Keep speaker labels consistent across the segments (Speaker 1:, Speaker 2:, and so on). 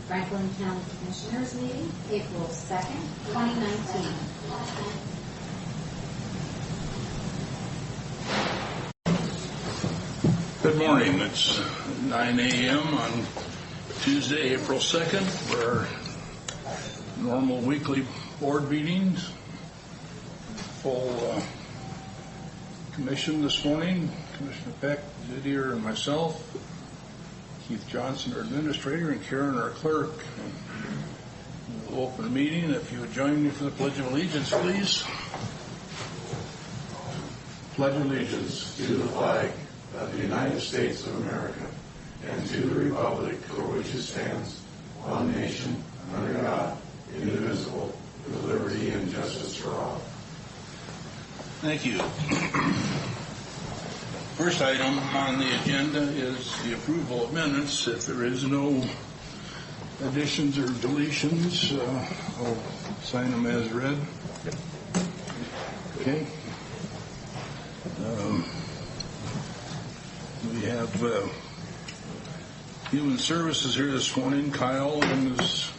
Speaker 1: Franklin County Commissioners meeting, April 2nd, 2019.
Speaker 2: Good morning. It's 9 a.m. on Tuesday, April 2nd for our normal weekly board meetings. Full commission this morning. Commissioner Peck, Zidier, and myself. Keith Johnson, our administrator, and Karen, our clerk. We'll open the meeting. If you would join me for the Pledge of Allegiance, please. Pledge allegiance
Speaker 3: to the flag of the United States of America and to the republic for which it stands, one nation, under God, indivisible, with liberty and justice for all.
Speaker 2: Thank you. First item on the agenda is the approval of minutes. If there is no additions or deletions, I'll sign them as read. Okay. We have Human Services here this morning. Kyle and his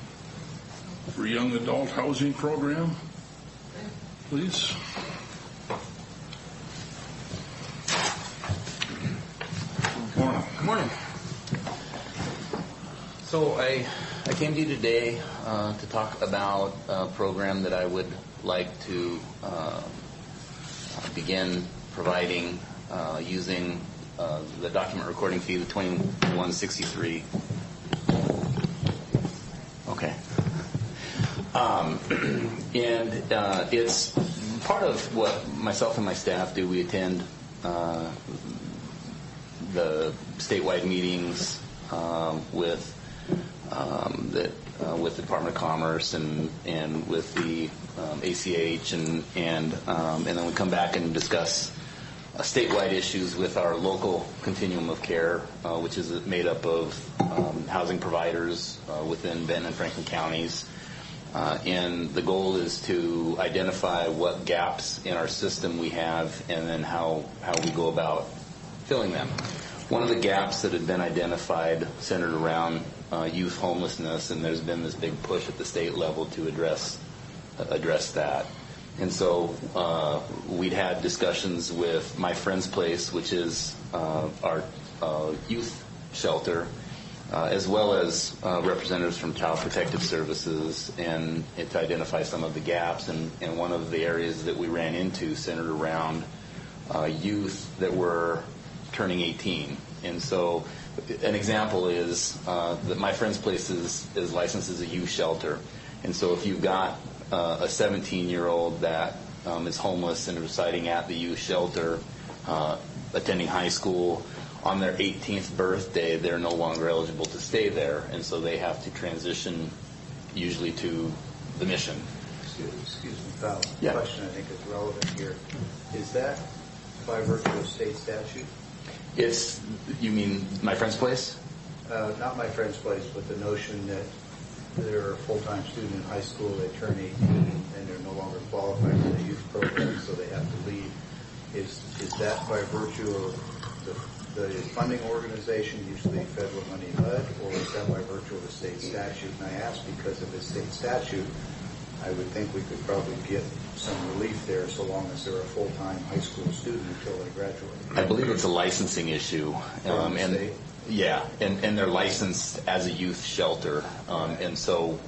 Speaker 2: for young adult housing program. Please.
Speaker 4: Good morning. So I came to you today to talk about a program that I would like to begin providing using the document recording fee, the $21.63. Okay. And it's part of what myself and my staff do. We attend the statewide meetings with the Department of Commerce and with the ACH and then we come back and discuss statewide issues with our local continuum of care, which is made up of housing providers within Benton and Franklin counties. And the goal is to identify what gaps in our system we have and then how we go about filling them. One of the gaps that had been identified centered around youth homelessness, and there's been this big push at the state level to address that. And so we'd had discussions with My Friend's Place, which is our youth shelter, as well as representatives from Child Protective Services, and to identify some of the gaps. And one of the areas that we ran into centered around youth that were turning 18. And so an example is that My Friend's Place is licensed as a youth shelter. And so if you've got a 17-year-old that is homeless and residing at the youth shelter, attending high school, on their 18th birthday, they're no longer eligible to stay there, and so they have to transition usually to the mission.
Speaker 5: Excuse me, Kyle.
Speaker 4: Yeah.
Speaker 5: The question I think is relevant here. Is that by virtue of state statute?
Speaker 4: You mean My Friend's Place?
Speaker 5: Not My Friend's Place, but the notion that they're a full-time student in high school, they turn 18, and they're no longer qualified for the youth program, so they have to leave. Is that by virtue of the funding organization, usually federal money HUD, or is that by virtue of a state statute? And I ask because of the state statute, I would think we could probably get some relief there so long as they're a full-time high school student until they graduate.
Speaker 4: I believe it's a licensing issue. Yeah, and they're licensed as a youth shelter, and so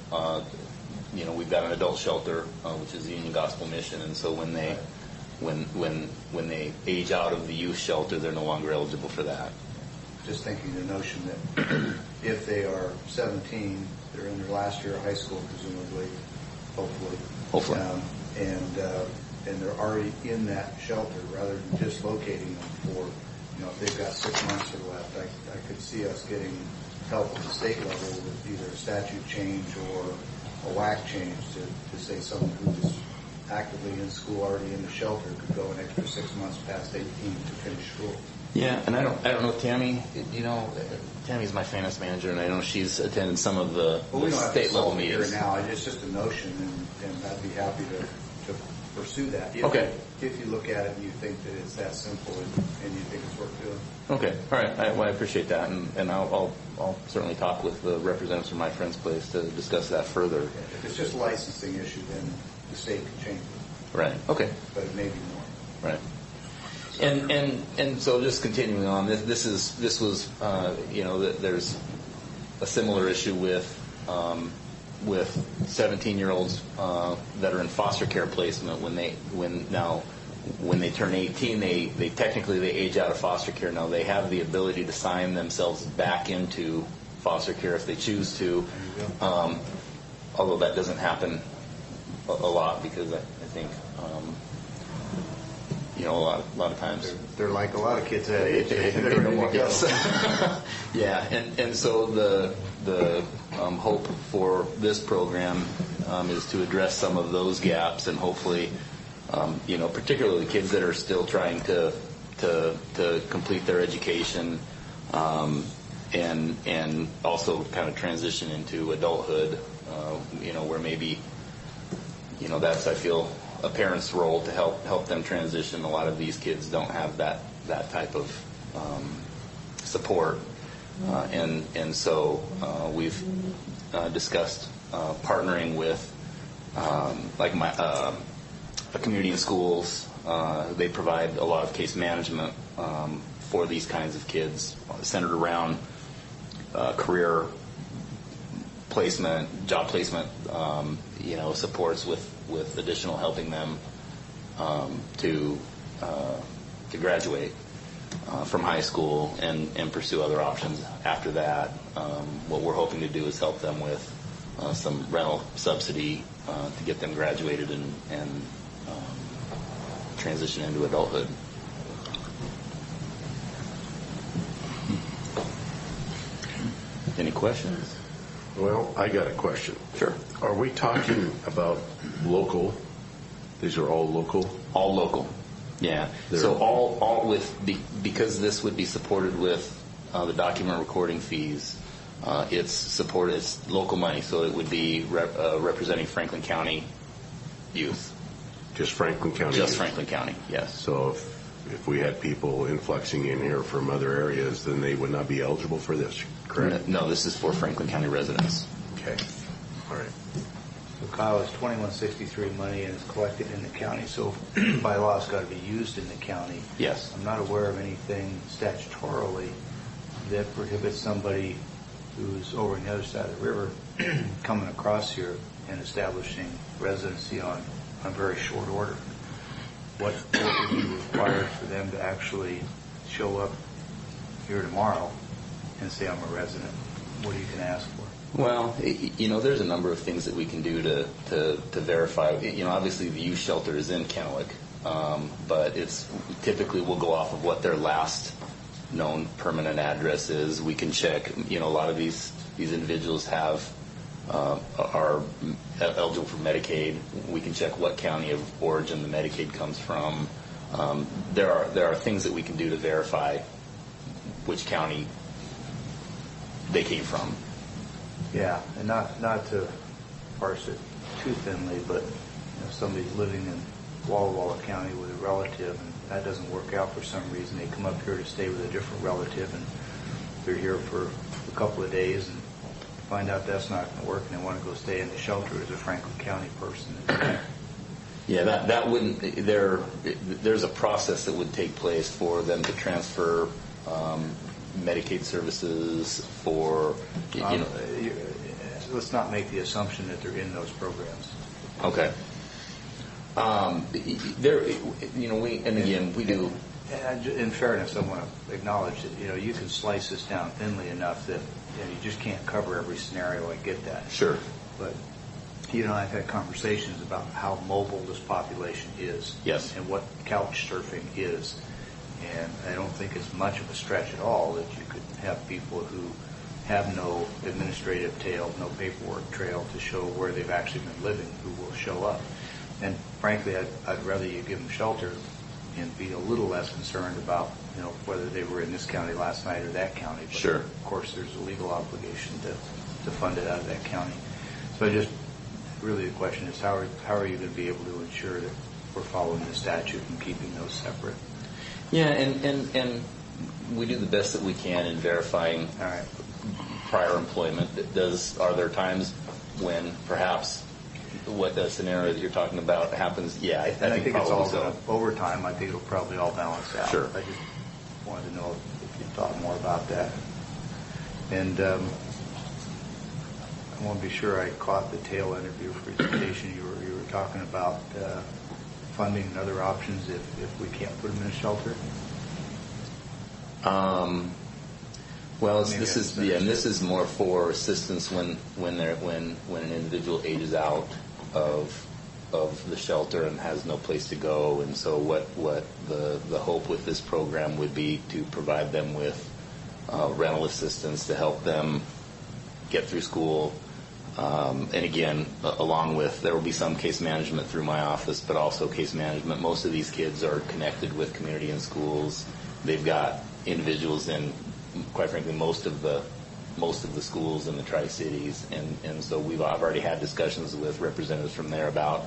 Speaker 4: we've got an adult shelter, which is the Union Gospel Mission, and so when they age out of the youth shelter, they're no longer eligible for that.
Speaker 5: Just thinking the notion that if they are 17, they're in their last year of high school, presumably, hopefully, and they're already in that shelter, rather than just locating them for. If they've got 6 months or left, I could see us getting help at the state level with either a statute change or a WAC change to say someone who's actively in school, already in the shelter, could go an extra 6 months past 18 to finish school.
Speaker 4: Yeah, and I don't know Tammy. Tammy's my finance manager, and I know she's attended some of the state level meetings.
Speaker 5: Here now, it's just a notion, and I'd be happy to pursue that.
Speaker 4: Okay.
Speaker 5: If you look at it and you think that it's that simple and you think it's worth doing.
Speaker 4: Okay, all right. I appreciate that, and I'll certainly talk with the representatives from my friend's place to discuss that further.
Speaker 5: If it's just a licensing issue, then the state can change it.
Speaker 4: Right. Okay.
Speaker 5: But it may be more.
Speaker 4: Right. And so just continuing on, this was there's a similar issue with 17-year-olds that are in foster care placement when they turn 18, they technically age out of foster care. Now they have the ability to sign themselves back into foster care if they choose to, although that doesn't happen a lot because I think a lot of times
Speaker 5: they're like a lot of kids that age.
Speaker 4: They're ready to go. Yeah, and so the hope for this program is to address some of those gaps and hopefully, particularly kids that are still trying to complete their education, and also kind of transition into adulthood, where maybe, that's, I feel, a parent's role to help them transition. A lot of these kids don't have that type of support, and so we've discussed partnering with a community in schools. They provide a lot of case management for these kinds of kids, centered around career placement, job placement, supports with additional helping them to graduate from high school and pursue other options after that. What we're hoping to do is help them with some rental subsidy to get them graduated and transition into adulthood. Any questions?
Speaker 6: Well, I got a question.
Speaker 4: Sure.
Speaker 6: Are we talking about local? These are all local?
Speaker 4: All local. Yeah. So all with because this would be supported with the document recording fees. It's local money, so it would be representing Franklin County youth.
Speaker 6: Just Franklin County?
Speaker 4: Just
Speaker 6: youth.
Speaker 4: Franklin County, yes.
Speaker 6: So if we had people influxing in here from other areas, then they would not be eligible for this, correct?
Speaker 4: No, this is for Franklin County residents.
Speaker 6: Okay. All right.
Speaker 5: So Kyle, it's 2163 money and it's collected in the county, so by law it's got to be used in the county.
Speaker 4: Yes.
Speaker 5: I'm not aware of anything statutorily that prohibits somebody who's over on the other side of the river coming across here and establishing residency on very short order. What would be required for them to actually show up here tomorrow and say, I'm a resident? What are you going to ask for?
Speaker 4: Well, there's a number of things that we can do to verify. Obviously the youth shelter is in Kennewick, but it's typically we'll go off of what their last known permanent address is. We can check. A lot of these individuals are eligible for Medicaid. We can check what county of origin the Medicaid comes from. There are things that we can do to verify which county they came from.
Speaker 5: Yeah, and not to parse it too thinly, but if somebody's living in Walla Walla County with a relative and that doesn't work out for some reason, they come up here to stay with a different relative and they're here for a couple of days and find out that's not going to work and they want to go stay in the shelter as a Franklin County person.
Speaker 4: Yeah, that wouldn't. There's a process that would take place for them to transfer Medicaid services for.
Speaker 5: Let's not make the assumption that they're in those programs.
Speaker 4: Okay. We do.
Speaker 5: In fairness, I want to acknowledge that you can slice this down thinly enough that you just can't cover every scenario. I get that.
Speaker 4: Sure.
Speaker 5: But I've had conversations about how mobile this population is.
Speaker 4: Yes.
Speaker 5: And what couch surfing is, and I don't think it's much of a stretch at all that you could have people who have no administrative trail, no paperwork trail to show where they've actually been living, who will show up. And frankly, I'd rather you give them shelter and be a little less concerned about, whether they were in this county last night or that county. But
Speaker 4: sure.
Speaker 5: Of course, there's a legal obligation to fund it out of that county. So really the question is, how are you going to be able to ensure that we're following the statute and keeping those separate.
Speaker 4: Yeah, and we do the best that we can in verifying
Speaker 5: All right.
Speaker 4: prior employment. Are there times when perhaps what the scenario that you're talking about happens? Yeah, I think
Speaker 5: it's
Speaker 4: probably
Speaker 5: all
Speaker 4: so.
Speaker 5: over time. I think it'll probably all balance out.
Speaker 4: Sure.
Speaker 5: I just wanted to know if you thought more about that. And I want to be sure I caught the tail end of your presentation. You were talking about funding and other options if we can't put them in a shelter.
Speaker 4: Well,
Speaker 5: Maybe
Speaker 4: this is more for assistance when an individual ages out of the shelter and has no place to go. And so what the hope with this program would be to provide them with rental assistance to help them get through school. And again, along with, there will be some case management through my office, but also case management. Most of these kids are connected with community and schools. They've got individuals in, quite frankly, most of the schools in the Tri-Cities, and so I've already had discussions with representatives from there about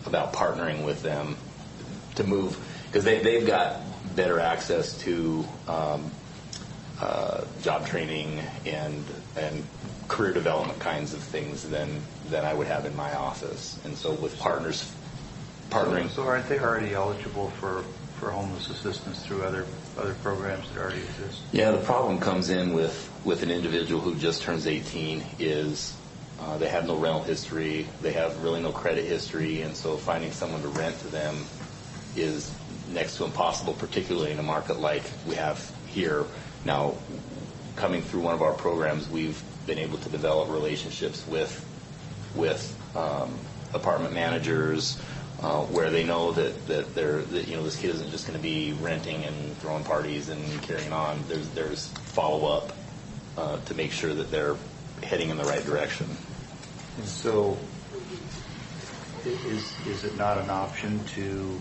Speaker 4: partnering with them to move, because they've got better access to job training and career development kinds of things than I would have in my office. And so with partnering.
Speaker 5: So aren't they already eligible for homeless assistance through other programs that already exist?
Speaker 4: Yeah, the problem comes in with an individual who just turns 18 is they have no rental history, they have really no credit history, and so finding someone to rent to them is next to impossible, particularly in a market like we have here. Now, coming through one of our programs, we've been able to develop relationships with apartment managers where they know that this kid isn't just going to be renting and throwing parties and carrying on. There's follow-up to make sure that they're heading in the right direction.
Speaker 5: And so is it not an option to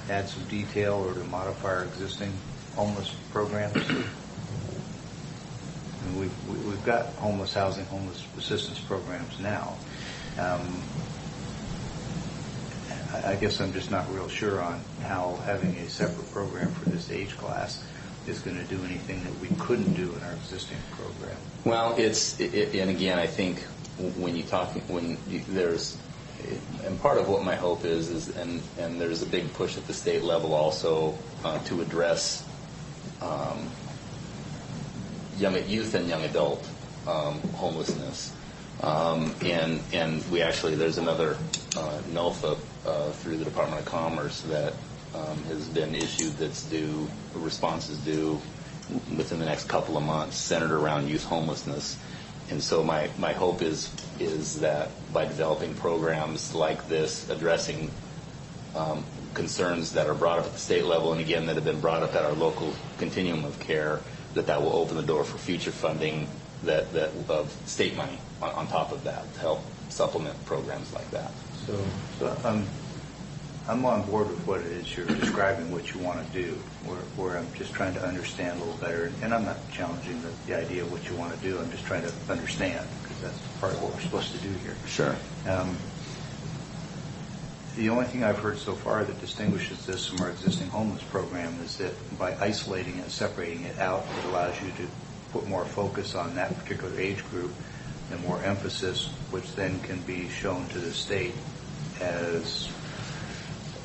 Speaker 5: add some detail or to modify our existing homeless programs? I mean, we've got homeless housing, homeless assistance programs now. I guess I'm just not real sure on how having a separate program for this age class is going to do anything that we couldn't do in our existing program.
Speaker 4: Well, and again, I think there's, and part of what my hope is and there's a big push at the state level also to address youth and young adult homelessness. And we actually, there's another NOFA through the Department of Commerce that has been issued response is due within the next couple of months, centered around youth homelessness. And so my hope is that by developing programs like this, addressing concerns that are brought up at the state level, and again that have been brought up at our local continuum of care, that will open the door for future funding that of state money on top of that to help supplement programs like that.
Speaker 5: So I'm on board with what it is you're describing, what you want to do, where I'm just trying to understand a little better. And I'm not challenging the idea of what you want to do. I'm just trying to understand, because that's part of what we're supposed to do here.
Speaker 4: Sure.
Speaker 5: The only thing I've heard so far that distinguishes this from our existing homeless program is that by isolating it, separating it out, it allows you to put more focus on that particular age group and more emphasis, which then can be shown to the state as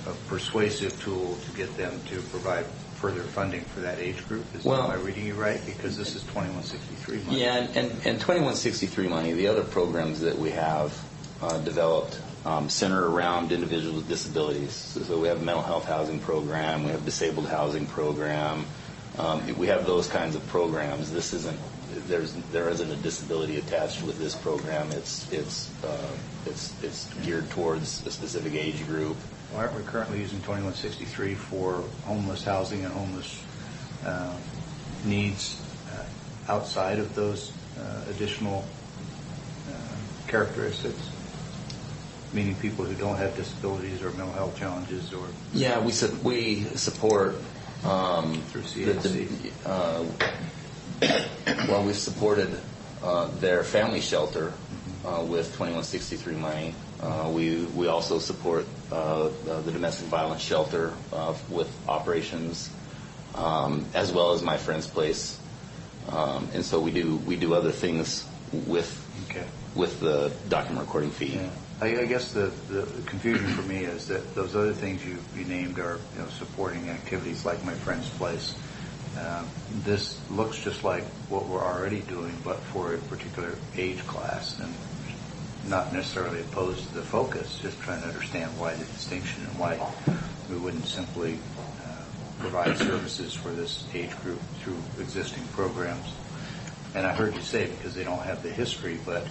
Speaker 5: a persuasive tool to get them to provide further funding for that age group. Am I reading you right? Because this is 2163 money.
Speaker 4: Yeah, and 2163 money, the other programs that we have developed center around individuals with disabilities. So we have a mental health housing program, we have disabled housing program, we have those kinds of programs. This isn't, there isn't a disability attached with this program. It's geared towards a specific age group.
Speaker 5: Well, aren't we currently using 2163 for homeless housing and homeless needs outside of those additional characteristics? Meaning people who don't have disabilities or mental health challenges, or
Speaker 4: yeah, we support
Speaker 5: through CAC.
Speaker 4: Well, we've supported their family shelter with 2163 money. We also support the domestic violence shelter with operations, as well as My Friend's Place, and so we do other things with the document recording fee.
Speaker 5: Yeah. I guess the confusion for me is that those other things you named are supporting activities like My Friend's Place. This looks just like what we're already doing, but for a particular age class, and not necessarily opposed to the focus, just trying to understand why the distinction and why we wouldn't simply provide services for this age group through existing programs. And I heard you say because they don't have the history, but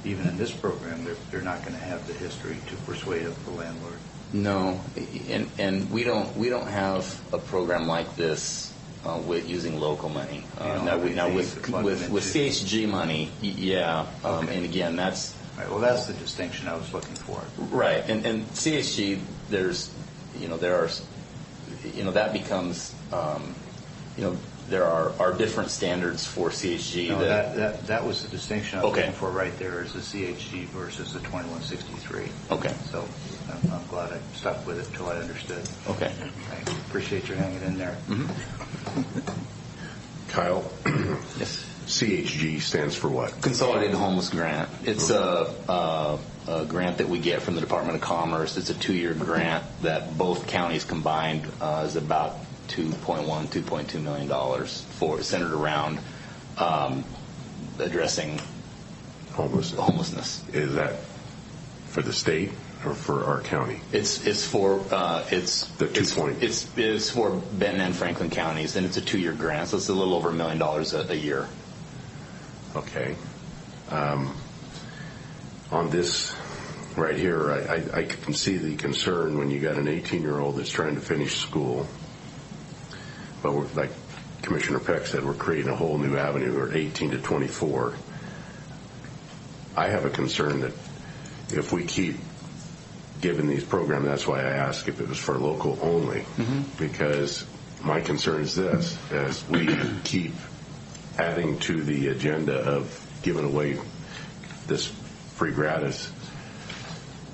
Speaker 5: even in this program, they're not going to have the history to persuade the landlord.
Speaker 4: No, and we don't have a program like this with using local money. Now with CHG money, yeah,
Speaker 5: Okay.
Speaker 4: and again that's.
Speaker 5: Right, well, that's the distinction I was looking for.
Speaker 4: Right, and CHG, that becomes, there are different standards for CHG.
Speaker 5: No, that was the distinction I was looking for right there, is the CHG versus the 2163.
Speaker 4: Okay.
Speaker 5: So I'm glad I stuck with it until I understood.
Speaker 4: Okay.
Speaker 5: I appreciate your hanging in there.
Speaker 6: Kyle,
Speaker 4: Yes.
Speaker 6: CHG stands for what?
Speaker 4: Consolidated Homeless Grant. It's a grant that we get from the Department of Commerce. It's a 2-year grant that both counties combined is about $2.2 million centered around addressing
Speaker 6: Homelessness. Is that for the state or for our county?
Speaker 4: It's for it's for Benton and Franklin counties, and it's a 2-year grant, so it's a little over $1 million a year.
Speaker 6: Okay. On this right here, I can see the concern when you got an 18-year-old that's trying to finish school. But like Commissioner Peck said, we're creating a whole new avenue, or 18 to 24. I have a concern that if we keep giving these programs, that's why I asked if it was for local only, because my concern is this: as we keep adding to the agenda of giving away this free gratis,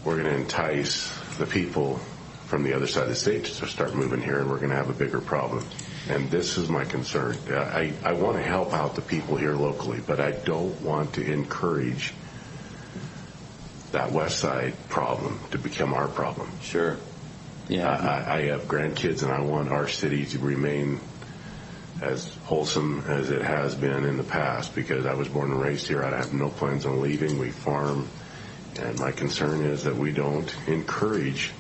Speaker 6: we're going to entice the people from the other side of the state to start moving here, and we're going to have a bigger problem. And this is my concern. I want to help out the people here locally, but I don't want to encourage that west side problem to become our problem.
Speaker 4: Sure. Yeah.
Speaker 6: I have grandkids, and I want our city to remain as wholesome as it has been in the past, because I was born and raised here. I have no plans on leaving. We farm, and my concern is that we don't encourage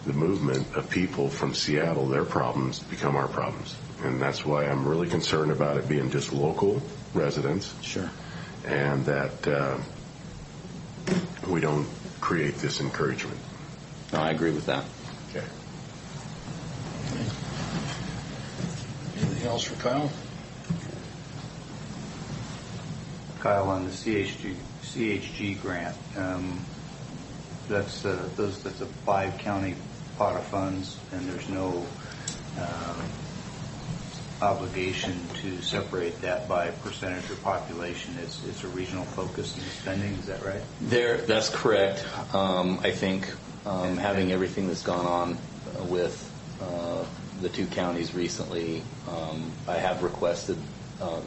Speaker 6: the movement of people from Seattle. Their problems become our problems, and that's why I'm really concerned about it being just local residents.
Speaker 4: Sure.
Speaker 6: And that we don't create this encouragement.
Speaker 4: No, I agree with that.
Speaker 6: Okay.
Speaker 2: Anything else for Kyle?
Speaker 5: Kyle, on the CHG grant, that's a 5-county pot of funds, and there's no obligation to separate that by percentage of population. It's a regional focus in spending. Is that right?
Speaker 4: That's correct. I think having everything that's gone on with the 2 counties recently, I have requested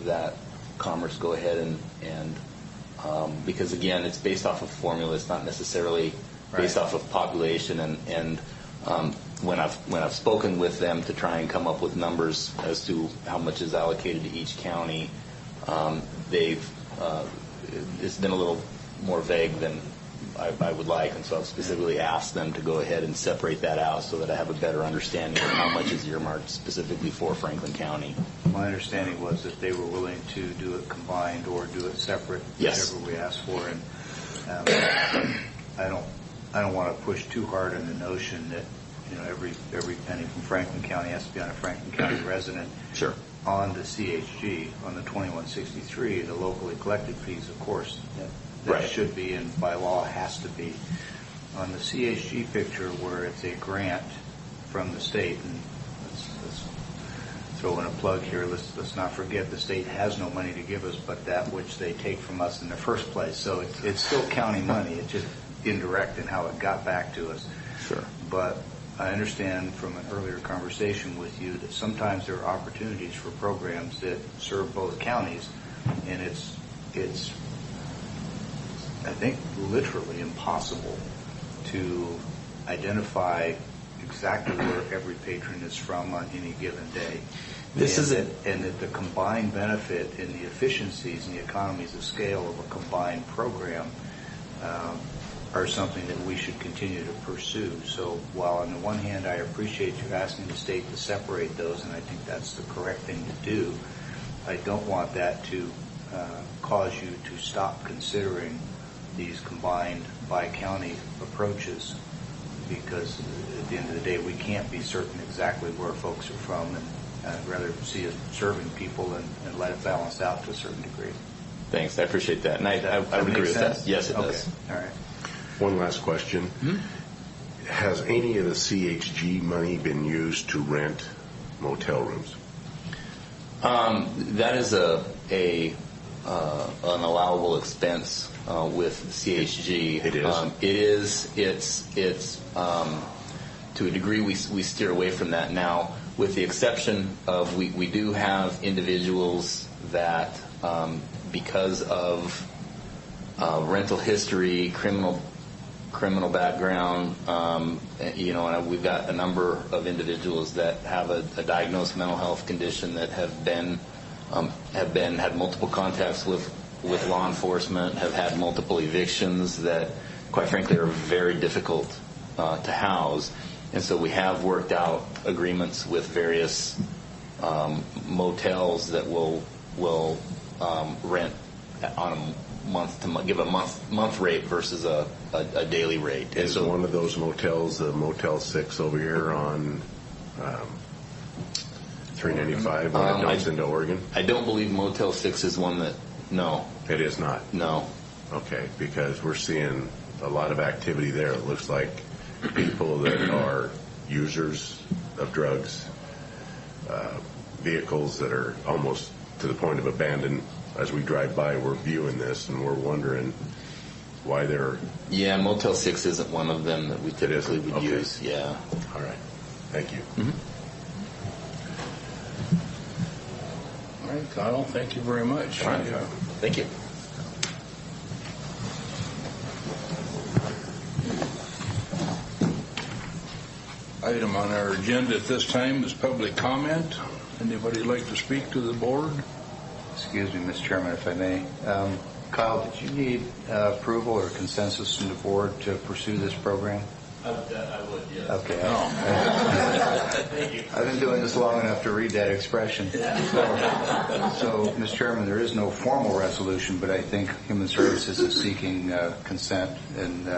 Speaker 4: that Commerce go ahead and because again, it's based off of formula. It's not necessarily based off of population. And when I've spoken with them to try and come up with numbers as to how much is allocated to each county, it's been a little more vague than I would like, and so I've specifically asked them to go ahead and separate that out so that I have a better understanding of how much is earmarked specifically for Franklin County.
Speaker 5: My understanding was that they were willing to do it combined or do it separate,
Speaker 4: Yes.
Speaker 5: whichever we asked for. And I don't want to push too hard on the notion that every penny from Franklin County has to be on a Franklin County resident.
Speaker 4: Sure.
Speaker 5: On the CHG, on the 2163, the locally collected fees, of course, that
Speaker 4: Right.
Speaker 5: should be, and by law has to be. On the CHG picture, where it's a grant from the state, and let's throw in a plug here, let's not forget the state has no money to give us but that which they take from us in the first place. So it's still county money. It just indirect in how it got back to us.
Speaker 4: Sure.
Speaker 5: But I understand from an earlier conversation with you that sometimes there are opportunities for programs that serve both counties, and it's I think literally impossible to identify exactly where every patron is from on any given day. And that the combined benefit in the efficiencies and the economies of scale of a combined program are something that we should continue to pursue. So while on the one hand I appreciate you asking the state to separate those, and I think that's the correct thing to do, I don't want that to cause you to stop considering these combined by-county approaches, because at the end of the day we can't be certain exactly where folks are from, and I'd rather see us serving people and let it balance out to a certain degree.
Speaker 4: Thanks, I appreciate that, and I would agree with that. Yes, it does.
Speaker 5: All right.
Speaker 6: One last question. Has any of the CHG money been used to rent motel rooms?
Speaker 4: That is an allowable expense with CHG.
Speaker 6: It is?
Speaker 4: It's to a degree we steer away from that now, with the exception of we do have individuals that because of rental history, criminal background, and we've got a number of individuals that have a diagnosed mental health condition that have had multiple contacts with law enforcement, have had multiple evictions that, quite frankly, are very difficult to house. And so we have worked out agreements with various motels that will rent on a give a month rate versus a daily rate.
Speaker 6: Is one of those motels the Motel 6 over here on 395 when it dumps into Oregon?
Speaker 4: I don't believe Motel 6 is one that. No,
Speaker 6: it is not.
Speaker 4: No.
Speaker 6: Okay, because we're seeing a lot of activity there. It looks like people that are users of drugs, vehicles that are almost to the point of abandon. As we drive by, we're viewing this and we're wondering why they're...
Speaker 4: Yeah, Motel 6 isn't one of them that we typically would use. Yeah.
Speaker 6: All right. Thank you.
Speaker 2: All right, Kyle, thank you very much.
Speaker 4: All right. Thank you.
Speaker 2: Item on our agenda at this time is public comment. Anybody like to speak to the board?
Speaker 5: Excuse me, Mr. Chairman, if I may. Kyle, did you need approval or consensus from the board to pursue this program?
Speaker 4: I would, yes.
Speaker 5: Okay.
Speaker 4: Thank you.
Speaker 5: I've been doing this long enough to read that expression. So, Mr. Chairman, there is no formal resolution, but I think Human Services is seeking consent, and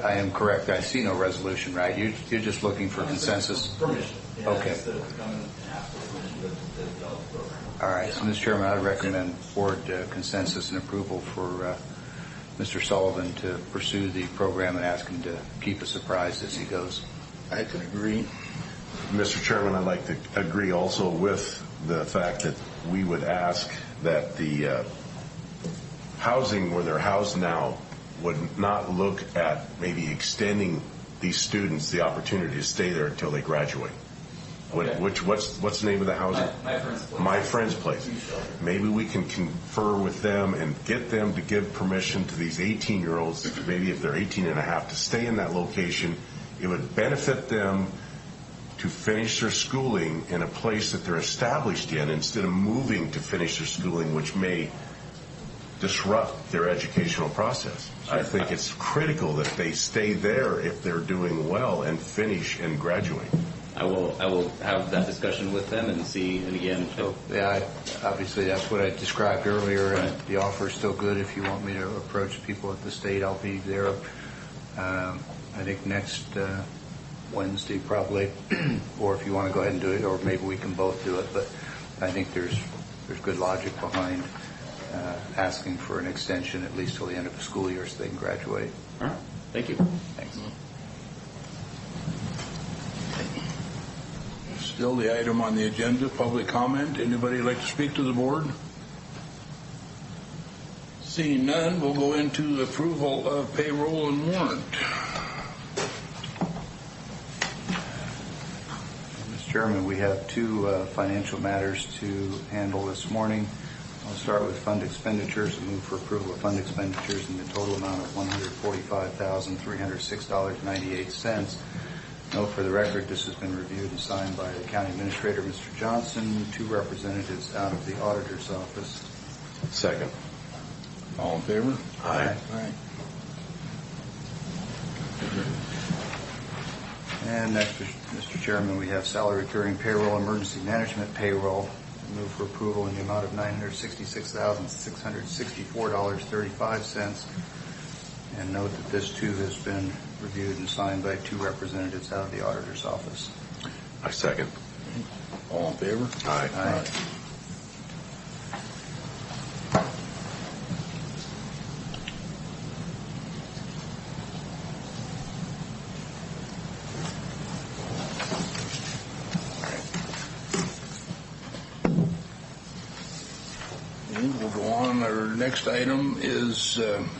Speaker 5: I am correct. I see no resolution, right? You're just looking for consensus?
Speaker 4: Permission. Yeah,
Speaker 5: okay.
Speaker 4: Instead of coming and ask for permission to develop the program.
Speaker 5: All right. So, Mr. Chairman, I recommend board consensus and approval for Mr. Sullivan to pursue the program and ask him to keep us surprised as he goes.
Speaker 2: I can agree.
Speaker 6: Mr. Chairman, I'd like to agree also with the fact that we would ask that the housing where they're housed now would not look at maybe extending these students the opportunity to stay there until they graduate.
Speaker 4: Okay.
Speaker 6: What's the name of the housing?
Speaker 4: My Friend's Place.
Speaker 6: My Friend's Place. Maybe we can confer with them and get them to give permission to these 18-year-olds, maybe if they're 18 and a half, to stay in that location. It would benefit them to finish their schooling in a place that they're established in instead of moving to finish their schooling, which may disrupt their educational process. I think it's critical that they stay there if they're doing well and finish and graduate.
Speaker 4: I will have that discussion with them and see, and again.
Speaker 5: So, yeah, obviously that's what I described earlier, and the offer is still good. If you want me to approach people at the state, I'll be there. I think next Wednesday probably, or if you want to go ahead and do it, or maybe we can both do it. But I think there's good logic behind asking for an extension at least till the end of the school year so they can graduate.
Speaker 4: All right. Thank you.
Speaker 5: Thanks.
Speaker 2: Still the item on the agenda, public comment. Anybody like to speak to the board? Seeing none, we'll go into approval of payroll and warrant.
Speaker 5: Mr. Chairman, we have two financial matters to handle this morning. I'll start with fund expenditures and move for approval of fund expenditures in the total amount of $145,306.98. Note for the record, this has been reviewed and signed by the County Administrator, Mr. Johnson, two representatives out of the Auditor's Office.
Speaker 6: Second.
Speaker 2: All in favor?
Speaker 6: Aye.
Speaker 2: Aye.
Speaker 5: And next, Mr. Chairman, we have salary recurring payroll, emergency management payroll. Move for approval in the amount of $966,664.35. And note that this too has been reviewed and signed by two representatives out of the Auditor's Office.
Speaker 6: I second.
Speaker 2: All in favor?
Speaker 6: Aye.
Speaker 5: Aye.
Speaker 2: And we'll go on. Our next item is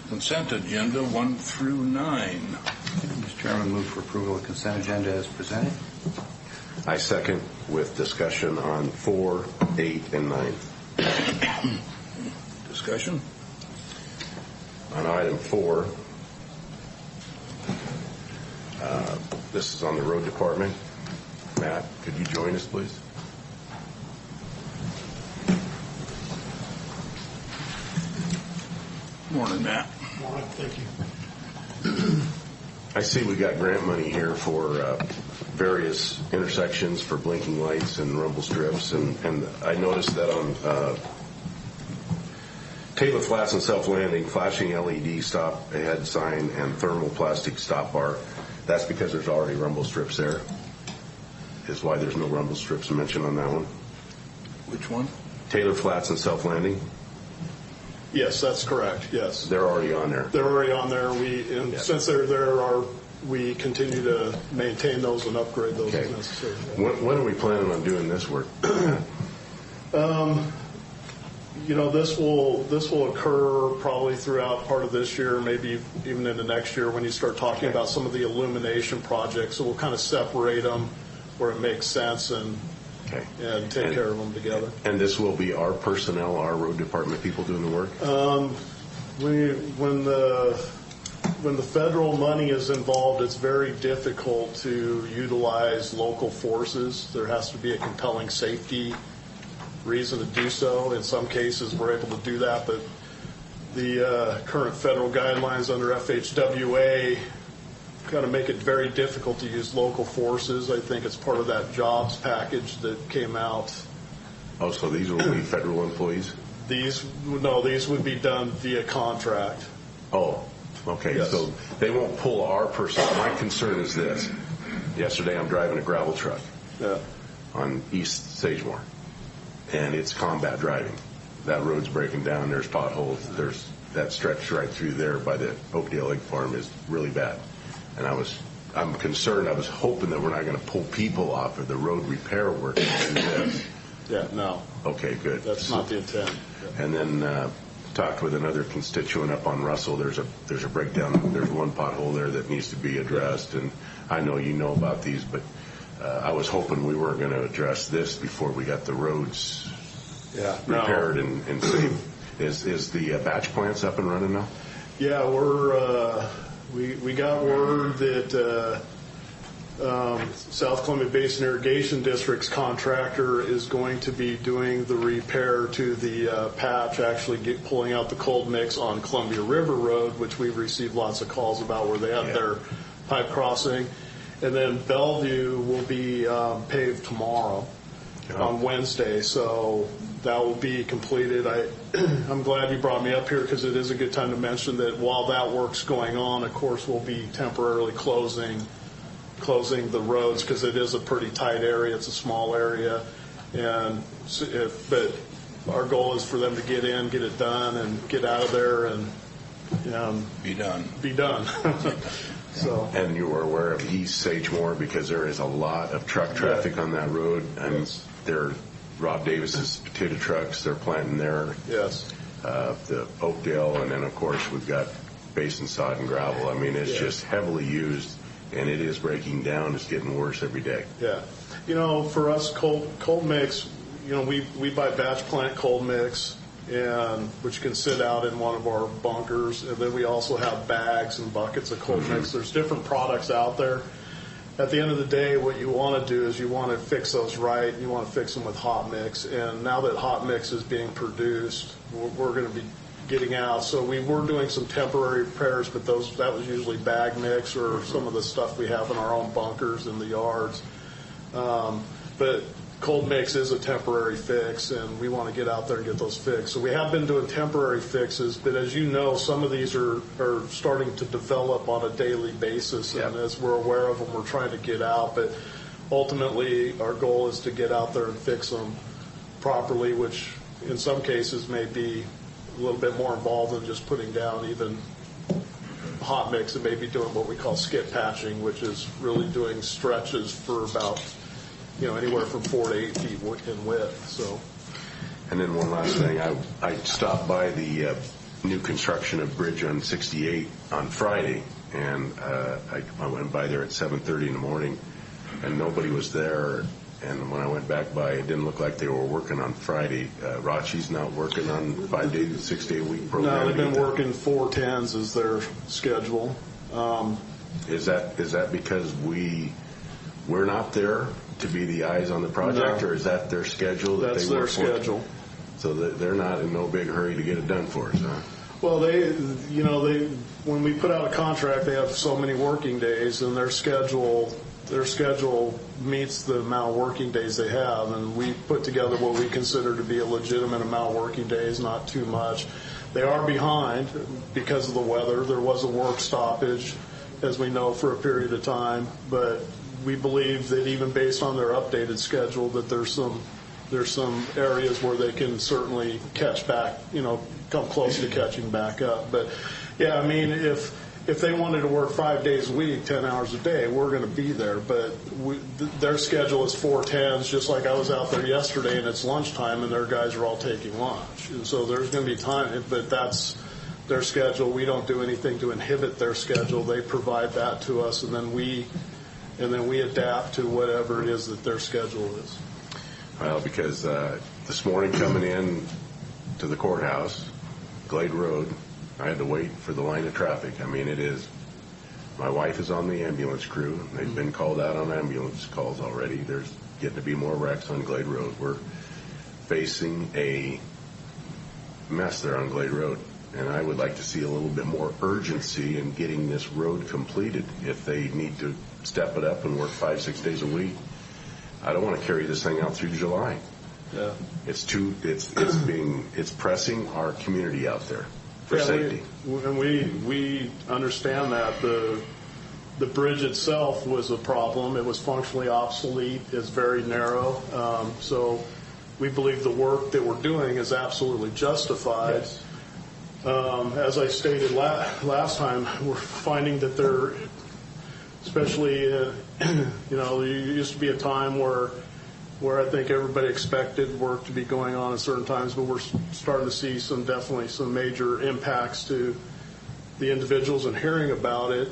Speaker 2: consent agenda 1 through 9.
Speaker 5: Mr. Chairman, move for approval of consent agenda as presented.
Speaker 6: I second, with discussion on 4, 8, and 9.
Speaker 2: Discussion?
Speaker 6: On item 4, this is on the road department. Matt, could you join us, please?
Speaker 2: Morning, Matt.
Speaker 7: Morning, thank you.
Speaker 6: I see we got grant money here for various intersections for blinking lights and rumble strips, and I noticed that on Taylor Flats and Self Landing, flashing LED stop ahead sign and thermoplastic stop bar. That's because there's already rumble strips there. Is why there's no rumble strips mentioned on that one.
Speaker 2: Which one?
Speaker 6: Taylor Flats and Self Landing.
Speaker 7: Yes, that's correct, yes.
Speaker 6: They're already on there.
Speaker 7: They're already on there. Since they're there, we continue to maintain those and upgrade those as necessary.
Speaker 6: When are we planning on doing this work?
Speaker 7: This will occur probably throughout part of this year, maybe even into next year when you start talking about some of the illumination projects. So we'll kind of separate them where it makes sense and take care of them together.
Speaker 6: And this will be our personnel, our road department people doing the work?
Speaker 7: When the federal money is involved, it's very difficult to utilize local forces. There has to be a compelling safety reason to do so. In some cases, we're able to do that, but the current federal guidelines under FHWA kind of make it very difficult to use local forces. I think it's part of that jobs package that came out.
Speaker 6: Oh, so these will be federal employees?
Speaker 7: These would be done via contract.
Speaker 6: Oh, okay.
Speaker 7: Yes.
Speaker 6: So they won't pull our personnel. My concern is this. Yesterday I'm driving a gravel truck on East Sagemore, and it's combat driving. That road's breaking down. There's potholes. There's that stretch right through there by the Oakdale Egg Farm is really bad. And I'm concerned. I was hoping that we're not going to pull people off of the road repair work to do this.
Speaker 7: Yeah, no.
Speaker 6: Okay, good.
Speaker 7: That's not the intent.
Speaker 6: And then talked with another constituent up on Russell. There's a breakdown. There's one pothole there that needs to be addressed. And I know you know about these, but I was hoping we weren't going to address this before we got the roads repaired and safe. Is the batch plants up and running now?
Speaker 7: Yeah, we got word that South Columbia Basin Irrigation District's contractor is going to be doing the repair to the patch, actually pulling out the cold mix on Columbia River Road, which we've received lots of calls about where they have their pipe crossing. And then Bellevue will be paved tomorrow on Wednesday, so that will be completed. I'm glad you brought me up here because it is a good time to mention that while that work's going on, of course, we'll be temporarily closing the roads because it is a pretty tight area. It's a small area, but our goal is for them to get in, get it done, and get out of there and
Speaker 2: be done.
Speaker 7: So.
Speaker 6: And you are aware of East Sagemore because there is a lot of truck traffic on that road, and they're Rob Davis's potato trucks. They're planting there.
Speaker 7: Yes.
Speaker 6: the Oakdale, and then of course we've got basin sod and gravel. I mean, it's just heavily used, and it is breaking down. It's getting worse every day.
Speaker 7: Yeah. For us, cold mix, we buy batch plant cold mix, and which can sit out in one of our bunkers. And then we also have bags and buckets of cold mix. There's different products out there. At the end of the day, what you want to do is you want to fix those right. You want to fix them with hot mix. And now that hot mix is being produced, we're going to be getting out. So we were doing some temporary repairs, but that was usually bag mix or some of the stuff we have in our own bunkers in the yards. But cold mix is a temporary fix, and we want to get out there and get those fixed. So we have been doing temporary fixes, but as you know, some of these are starting to develop on a daily basis, and as we're aware of them, we're trying to get out. But ultimately, our goal is to get out there and fix them properly, which in some cases may be a little bit more involved than just putting down even hot mix, and maybe doing what we call skip patching, which is really doing stretches for about anywhere from 4 to 8 feet in width. So,
Speaker 6: and then one last thing, I stopped by the new construction of bridge on 68 on Friday, and I went by there at 7:30 in the morning, and nobody was there. And when I went back by, it didn't look like they were working on Friday. Rachi's not working on 5-day, 6-day week program.
Speaker 7: No, they've been working 4/10s as their schedule.
Speaker 6: Is that because we're not there to be the eyes on the project, or is that their schedule?
Speaker 7: That's their schedule.
Speaker 6: So they're not in no big hurry to get it done for us, huh?
Speaker 7: Well, they when we put out a contract, they have so many working days, and their schedule meets the amount of working days they have, and we put together what we consider to be a legitimate amount of working days, not too much. They are behind because of the weather. There was a work stoppage, as we know, for a period of time, but we believe that even based on their updated schedule, that there's some areas where they can certainly catch back, come close to catching back up. But yeah, I mean, if they wanted to work 5 days a week, 10 hours a day, we're going to be there. But their schedule is 4/10s, just like I was out there yesterday, and it's lunchtime, and their guys are all taking lunch. And so there's going to be time, but that's their schedule. We don't do anything to inhibit their schedule. They provide that to us, and then we adapt to whatever it is that their schedule is.
Speaker 6: Well, because this morning coming in to the courthouse, Glade Road, I had to wait for the line of traffic. I mean, my wife is on the ambulance crew. They've been called out on ambulance calls already. There's getting to be more wrecks on Glade Road. We're facing a mess there on Glade Road, and I would like to see a little bit more urgency in getting this road completed. If they need to step it up and work 5-6 days a week, I don't want to carry this thing out through July.
Speaker 7: Yeah.
Speaker 6: It's pressing our community out there for safety.
Speaker 7: We understand that the bridge itself was a problem. It was functionally obsolete. It's very narrow. So we believe the work that we're doing is absolutely justified.
Speaker 6: Yes.
Speaker 7: As I stated last time, we're finding that there, especially, there used to be a time where I think everybody expected work to be going on at certain times, but we're starting to see definitely some major impacts to the individuals and hearing about it.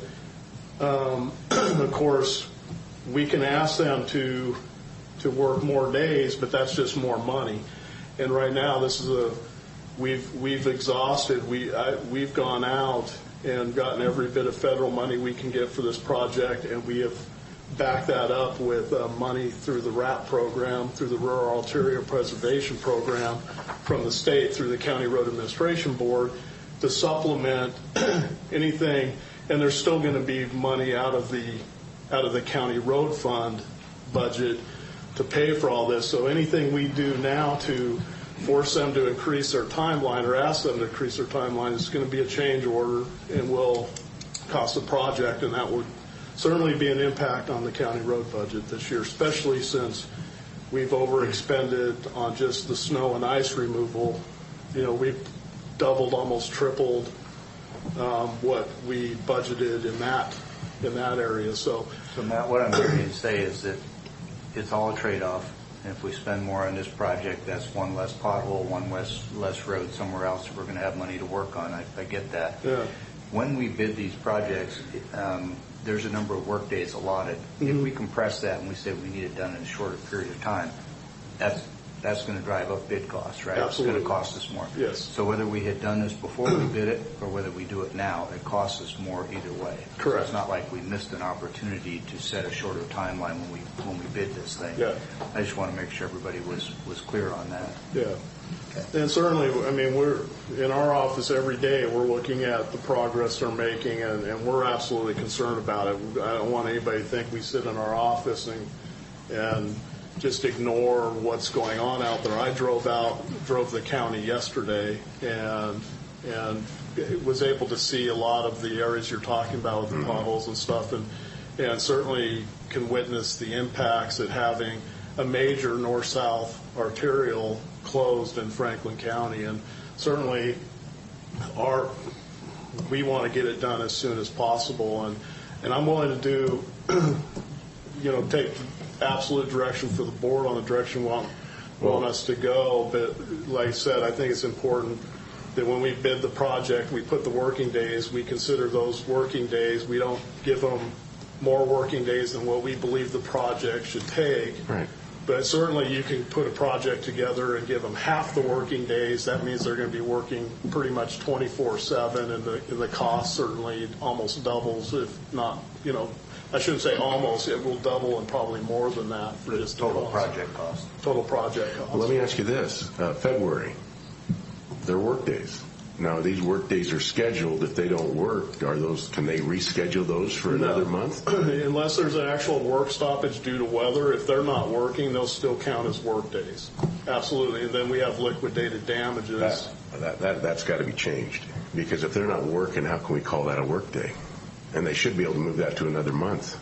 Speaker 7: Of course, we can ask them to work more days, but that's just more money. And right now, we've exhausted. We've gone out and gotten every bit of federal money we can get for this project, and we have backed that up with money through the RAP program, through the Rural Interior Preservation Program from the state, through the County Road Administration Board, to supplement anything. And there's still going to be money out of the county road fund budget to pay for all this. So anything we do now to force them to increase their timeline or ask them to increase their timeline is going to be a change order and will cost the project, and that would certainly be an impact on the county road budget this year, especially since we've overexpended on just the snow and ice removal. We've doubled, almost tripled what we budgeted in that area. So
Speaker 5: Matt, what I'm hearing you say is that it's all a trade-off. And if we spend more on this project, that's one less pothole, one less road somewhere else we're going to have money to work on. I get that.
Speaker 7: Yeah.
Speaker 5: When we bid these projects, there's a number of work days allotted. If we compress that and we say we need it done in a shorter period of time, that's going to drive up bid costs, right?
Speaker 7: Absolutely.
Speaker 5: It's going to cost us more.
Speaker 7: Yes.
Speaker 5: So whether we had done this before we bid it or whether we do it now, it costs us more either way.
Speaker 7: Correct.
Speaker 5: So it's not like we missed an opportunity to set a shorter timeline when we bid this thing.
Speaker 7: Yeah.
Speaker 5: I just want to make sure everybody was clear on that.
Speaker 7: Yeah. And certainly, I mean, we're in our office every day, we're looking at the progress they're making, and we're absolutely concerned about it. I don't want anybody to think we sit in our office and just ignore what's going on out there. I drove the county yesterday and was able to see a lot of the areas you're talking about with the potholes and stuff, and certainly can witness the impacts that having a major north-south arterial closed in Franklin County. And certainly we want to get it done as soon as possible. And I'm willing to take absolute direction for the board on the direction we want us to go. But like I said, I think it's important that when we bid the project, we put the working days, we consider those working days. We don't give them more working days than what we believe the project should take.
Speaker 6: Right.
Speaker 7: But certainly you can put a project together and give them half the working days. That means they're going to be working pretty much 24/7, and the cost certainly almost doubles, if not, I shouldn't say almost, it will double and probably more than that for just the
Speaker 5: Total
Speaker 7: cost.
Speaker 5: project cost.
Speaker 7: Total project cost.
Speaker 6: Let me ask you this. February, they're work days. Now, these work days are scheduled. If they don't work, can they reschedule those for another month?
Speaker 7: Unless there's an actual work stoppage due to weather, if they're not working, they'll still count as work days. Absolutely. And then we have liquidated damages.
Speaker 6: That's got to be changed, because if they're not working, how can we call that a work day? And they should be able to move that to another month.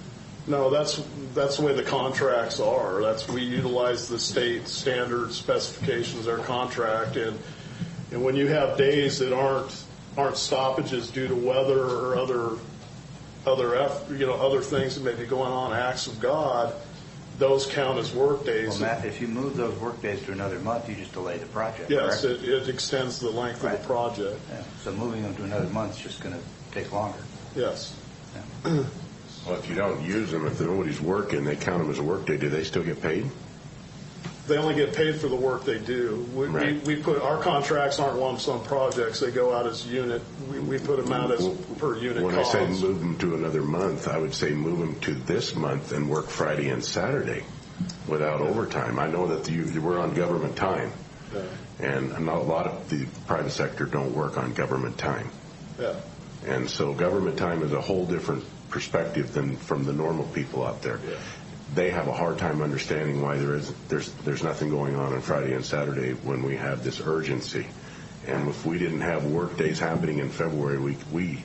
Speaker 7: No, that's the way the contracts are. We utilize the state standard specifications, their contract, and when you have days that aren't stoppages due to weather or other things that may be going on, acts of God, those count as work days.
Speaker 5: Well, Matt, if you move those work days to another month, you just delay the project.
Speaker 7: Yes,
Speaker 5: correct?
Speaker 7: it extends the length of the project.
Speaker 5: Yeah. So moving them to another month is just going to take longer.
Speaker 7: Yes.
Speaker 5: Yeah.
Speaker 6: Well, if you don't use them, if nobody's working, they count them as a work day. Do they still get paid?
Speaker 7: They only get paid for the work they do. We put our contracts aren't lump sum projects. They go out as unit. We put them out as per unit
Speaker 6: When
Speaker 7: costs.
Speaker 6: I say move them to another month, I would say move them to this month and work Friday and Saturday without overtime. I know that we're on government time, and a lot of the private sector don't work on government time.
Speaker 7: Yeah.
Speaker 6: And so government time is a whole different perspective than from the normal people out there.
Speaker 7: Yeah.
Speaker 6: They have a hard time understanding why there's nothing going on Friday and Saturday when we have this urgency. And if we didn't have work days happening in February, we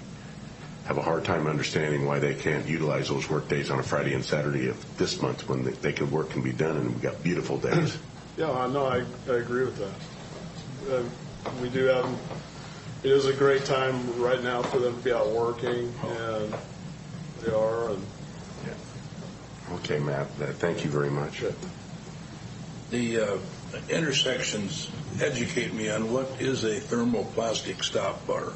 Speaker 6: have a hard time understanding why they can't utilize those work days on a Friday and Saturday of this month when work can be done and we've got beautiful days.
Speaker 7: Yeah, I know. I agree with that. We do have. It is a great time right now for them to be out working, and they are. And
Speaker 6: Okay, Matt, thank you very much.
Speaker 2: The intersections educate me on what is a thermoplastic stop bar.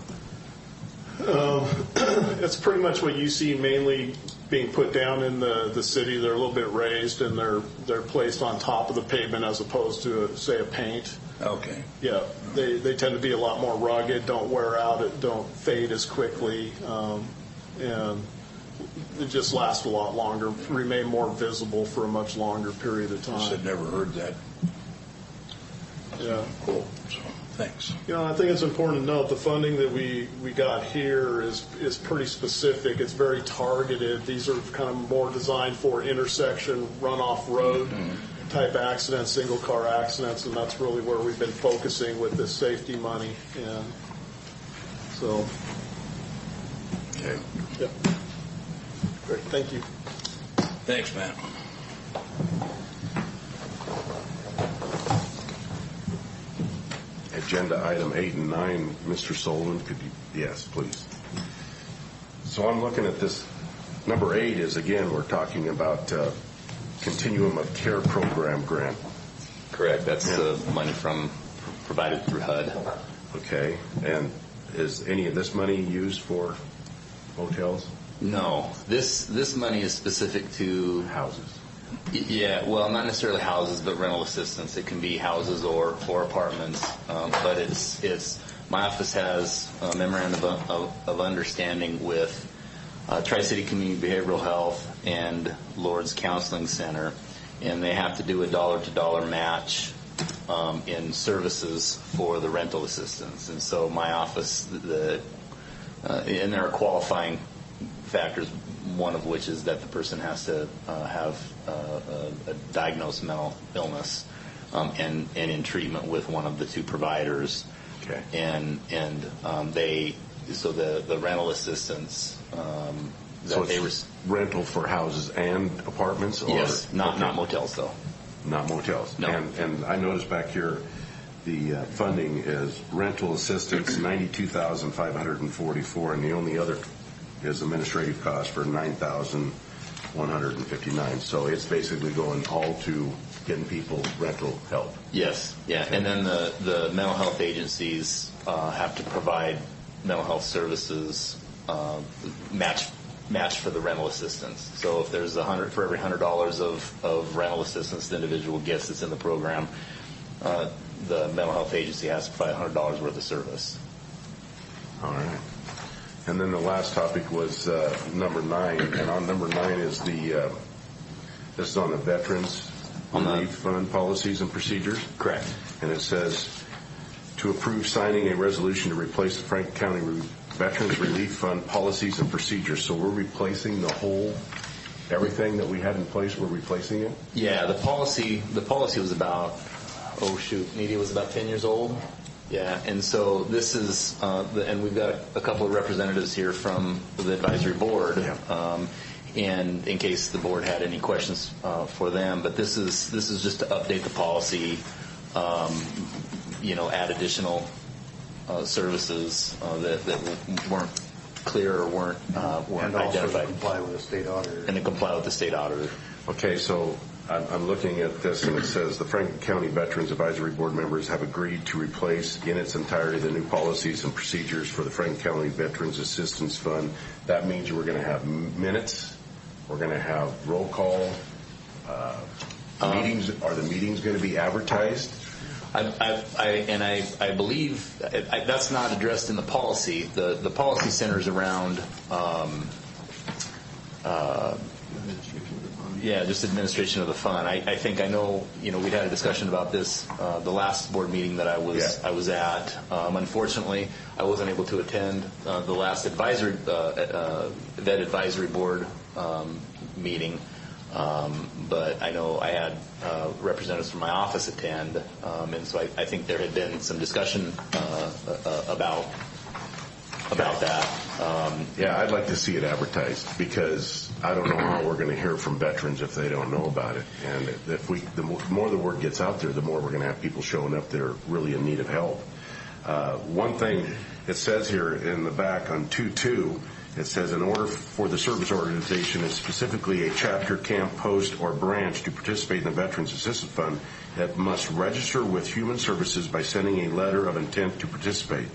Speaker 7: It's pretty much what you see mainly being put down in the city. They're a little bit raised, and they're placed on top of the pavement as opposed to, say, a paint.
Speaker 2: Okay.
Speaker 7: Yeah, they tend to be a lot more rugged, don't wear out, don't fade as quickly, and it just lasts a lot longer, remain more visible for a much longer period of
Speaker 2: I
Speaker 7: time.
Speaker 2: had never heard that.
Speaker 7: Yeah.
Speaker 2: Cool. So, thanks.
Speaker 7: I think it's important to note the funding that we got here is pretty specific. It's very targeted. These are kind of more designed for intersection, runoff road type accidents, single car accidents, and that's really where we've been focusing with this safety money. And so,
Speaker 6: Okay.
Speaker 7: yeah. Great. Thank you.
Speaker 2: Thanks, Matt.
Speaker 6: Agenda item 8 and 9, Mr. Sullivan, could you? Yes, please. So I'm looking at this. Number 8 is, again, we're talking about Continuum of Care Program grant.
Speaker 4: Correct. That's the money provided through HUD.
Speaker 6: Okay. And is any of this money used for hotels?
Speaker 4: No. This money is specific to
Speaker 6: Houses.
Speaker 4: Yeah, well, not necessarily houses, but rental assistance. It can be houses or apartments. But it's my office has a memorandum of understanding with Tri-City Community Behavioral Health and Lourdes Counseling Center, and they have to do a dollar-to-dollar match in services for the rental assistance. And so my office, and there are qualifying factors, one of which is that the person has to have a diagnosed mental illness and in treatment with one of the two providers.
Speaker 6: Okay.
Speaker 4: And so the rental assistance
Speaker 6: So it's rental for houses and apartments? Or,
Speaker 4: yes, not motels though.
Speaker 6: Not motels.
Speaker 4: No.
Speaker 6: And I noticed back here the funding is rental assistance $92,544, and the only other is administrative cost for $9,159. So it's basically going all to getting people rental help.
Speaker 4: Yes, yeah,
Speaker 6: Okay.
Speaker 4: and then the mental health agencies have to provide mental health services match for the rental assistance. So if there's for every $100 of rental assistance the individual gets that's in the program, the mental health agency has to provide $100 worth of service.
Speaker 6: All right. And then the last topic was number 9, and on number 9 is this is on the Veterans Relief Fund policies and procedures.
Speaker 4: Correct.
Speaker 6: And it says to approve signing a resolution to replace the Franklin County Veterans Relief Fund policies and procedures. So we're replacing everything that we had in place. We're replacing it.
Speaker 4: Yeah, the policy was about Needy was about 10 years old. Yeah, and so this is, and we've got a couple of representatives here from the advisory board, and in case the board had any questions for them. But this is just to update the policy, add additional services that weren't clear or weren't
Speaker 5: and
Speaker 4: identified,
Speaker 5: also comply with the state auditor.
Speaker 4: and to comply with the state auditor.
Speaker 6: Okay, so I'm looking at this, and it says the Franklin County Veterans Advisory Board members have agreed to replace in its entirety the new policies and procedures for the Franklin County Veterans Assistance Fund. That means we're going to have minutes, we're going to have roll call, meetings. Are the meetings going to be advertised?
Speaker 4: I believe that's not addressed in the policy. The policy centers around just administration of the fund. I think I know. We had a discussion about this the last board meeting that I was at. Unfortunately, I wasn't able to attend the last vet advisory board meeting. But I know I had representatives from my office attend, and so I think there had been some discussion about that.
Speaker 6: I'd like to see it advertised, because I don't know how we're going to hear from veterans if they don't know about it. And the more the word gets out there, the more we're going to have people showing up that are really in need of help. One thing it says here in the back on 2.2, it says in order for the service organization, and specifically a chapter, camp, post, or branch, to participate in the Veterans Assistance Fund, it must register with Human Services by sending a letter of intent to participate.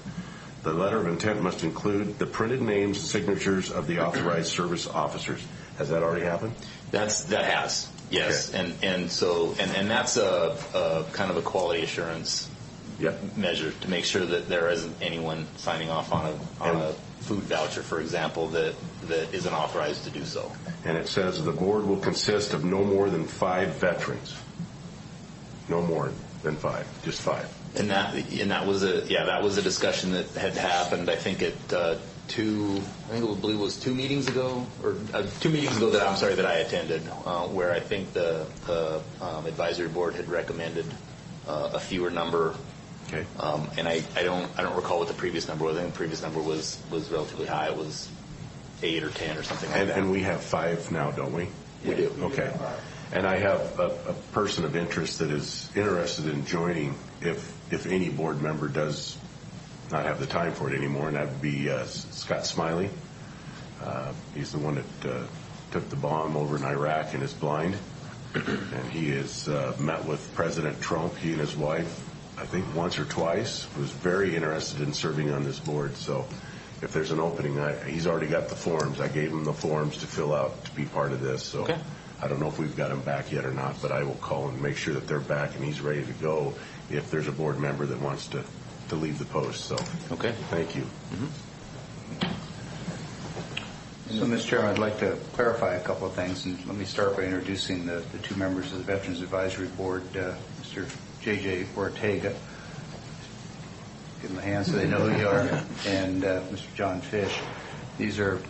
Speaker 6: The letter of intent must include the printed names and signatures of the authorized service officers. Has that already happened?
Speaker 4: That has, yes.
Speaker 6: Okay.
Speaker 4: And that's a kind of a quality assurance measure to make sure that there isn't anyone signing off on a food voucher, for example, that isn't authorized to do so.
Speaker 6: And it says the board will consist of no more than 5 veterans. No more than 5, just 5.
Speaker 4: And that was a discussion that had happened. I think I believe it was 2 meetings ago, or 2 meetings ago that I attended, where I think the advisory board had recommended a fewer number.
Speaker 6: Okay.
Speaker 4: And I don't recall what the previous number was. I think the previous number was relatively high. It was 8 or 10 or something like that.
Speaker 6: And we have 5 now, don't we?
Speaker 4: We do.
Speaker 6: Okay. And I have a person of interest that is interested in joining if any board member does not have the time for it anymore, and that would be Scott Smiley. He's the one that took the bomb over in Iraq and is blind. And he has met with President Trump, he and his wife, I think once or twice, was very interested in serving on this board. So if there's an opening, he's already got the forms. I gave him the forms to fill out to be part of this. So
Speaker 4: Okay.
Speaker 6: I don't know if we've got him back yet or not, but I will call and make sure that they're back and he's ready to go if there's a board member that wants to leave the post. So
Speaker 4: Okay.
Speaker 6: thank you.
Speaker 5: So, Mr. Chairman, I'd like to clarify a couple of things, and let me start by introducing the two members of the Veterans Advisory Board, Mr. J.J. Ortega, give them a hand so they know who you are, and Mr. John Fish. These are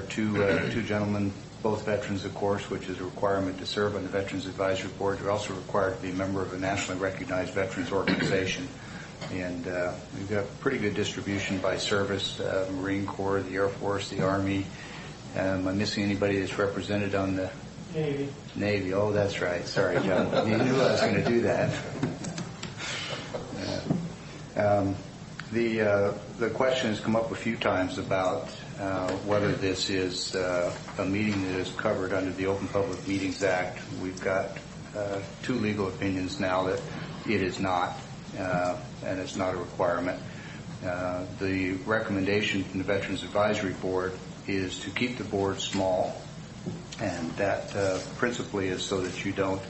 Speaker 5: two gentlemen, both veterans, of course, which is a requirement to serve on the Veterans Advisory Board. They're also required to be a member of a nationally recognized veterans organization. And we've got pretty good distribution by service, Marine Corps, the Air Force, the Army. Am I missing anybody that's represented on the
Speaker 8: Navy?
Speaker 5: Navy. Oh, that's right. Sorry, John. You knew I was going to do that. The question has come up a few times about whether this is a meeting that is covered under the Open Public Meetings Act. We've got two legal opinions now that it is not, and it's not a requirement. The recommendation from the Veterans Advisory Board is to keep the board small, and that principally is so that you don't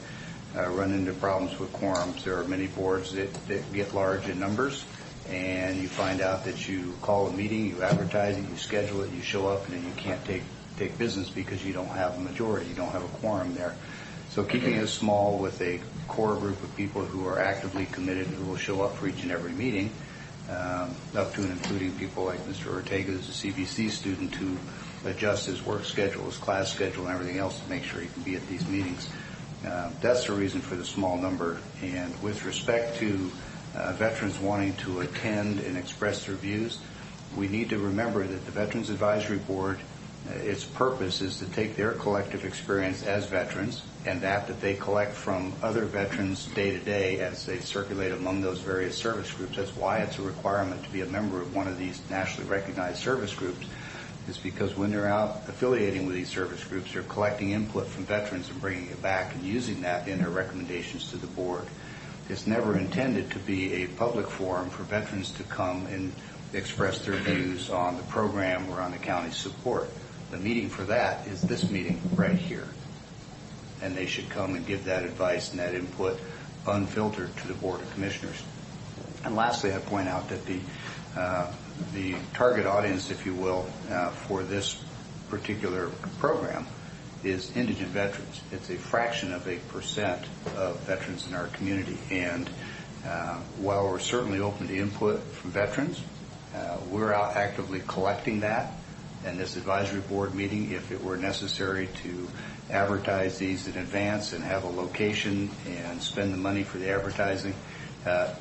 Speaker 5: run into problems with quorums. There are many boards that get large in numbers, and you find out that you call a meeting, you advertise it, you schedule it, you show up, and then you can't take business because you don't have a majority, you don't have a quorum there. So keeping it small with a core group of people who are actively committed, who will show up for each and every meeting, up to and including people like Mr. Ortega, who's a CBC student, who adjusts his work schedule, his class schedule, and everything else to make sure he can be at these meetings. That's the reason for the small number. And with respect to veterans wanting to attend and express their views, we need to remember that the Veterans Advisory Board, its purpose is to take their collective experience as veterans and that they collect from other veterans day to day as they circulate among those various service groups. That's why it's a requirement to be a member of one of these nationally recognized service groups, is because when they're out affiliating with these service groups, they're collecting input from veterans and bringing it back and using that in their recommendations to the board. It's never intended to be a public forum for veterans to come and express their views on the program or on the county's support. The meeting for that is this meeting right here. And they should come and give that advice and that input unfiltered to the Board of Commissioners. And lastly, I point out that the target audience, if you will, for this particular program is indigent veterans. It's a fraction of 1% of veterans in our community. And while we're certainly open to input from veterans, we're out actively collecting that. And this advisory board meeting, if it were necessary to advertise these in advance and have a location and spend the money for the advertising,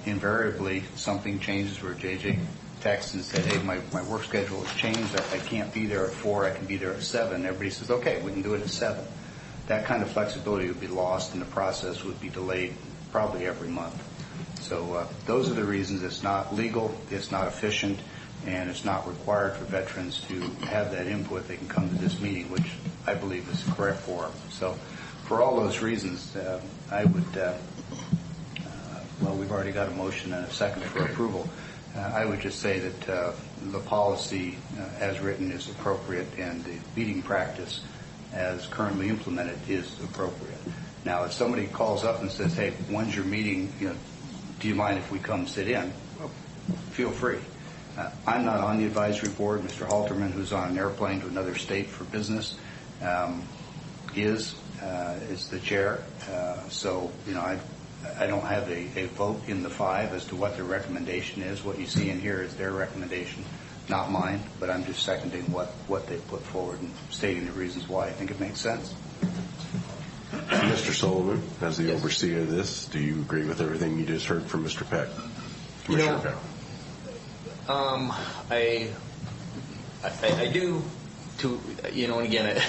Speaker 5: invariably something changes where JJ texts and said, hey, my work schedule has changed. I can't be there at 4. I can be there at 7. Everybody says, okay, we can do it at 7. That kind of flexibility would be lost and the process would be delayed probably every month. So those are the reasons. It's not legal, it's not efficient, and it's not required for veterans to have that input. They can come to this meeting, which I believe is correct for them. So for all those reasons, I would, well, we've already got a motion and a second for approval. I would just say that the policy as written is appropriate and the meeting practice as currently implemented is appropriate. Now, if somebody calls up and says, hey, when's your meeting? Do you mind if we come sit in? Well, feel free. I'm not on the advisory board. Mr. Halterman, who's on an airplane to another state for business, is the chair. So, I don't have a vote in the 5 as to what their recommendation is. What you see in here is their recommendation, not mine, but I'm just seconding what they put forward and stating the reasons why I think it makes sense.
Speaker 6: Mr. Sullivan, as the overseer of this, do you agree with everything you just heard from Mr. Peck? Commissioner Peck.
Speaker 4: I do, and again,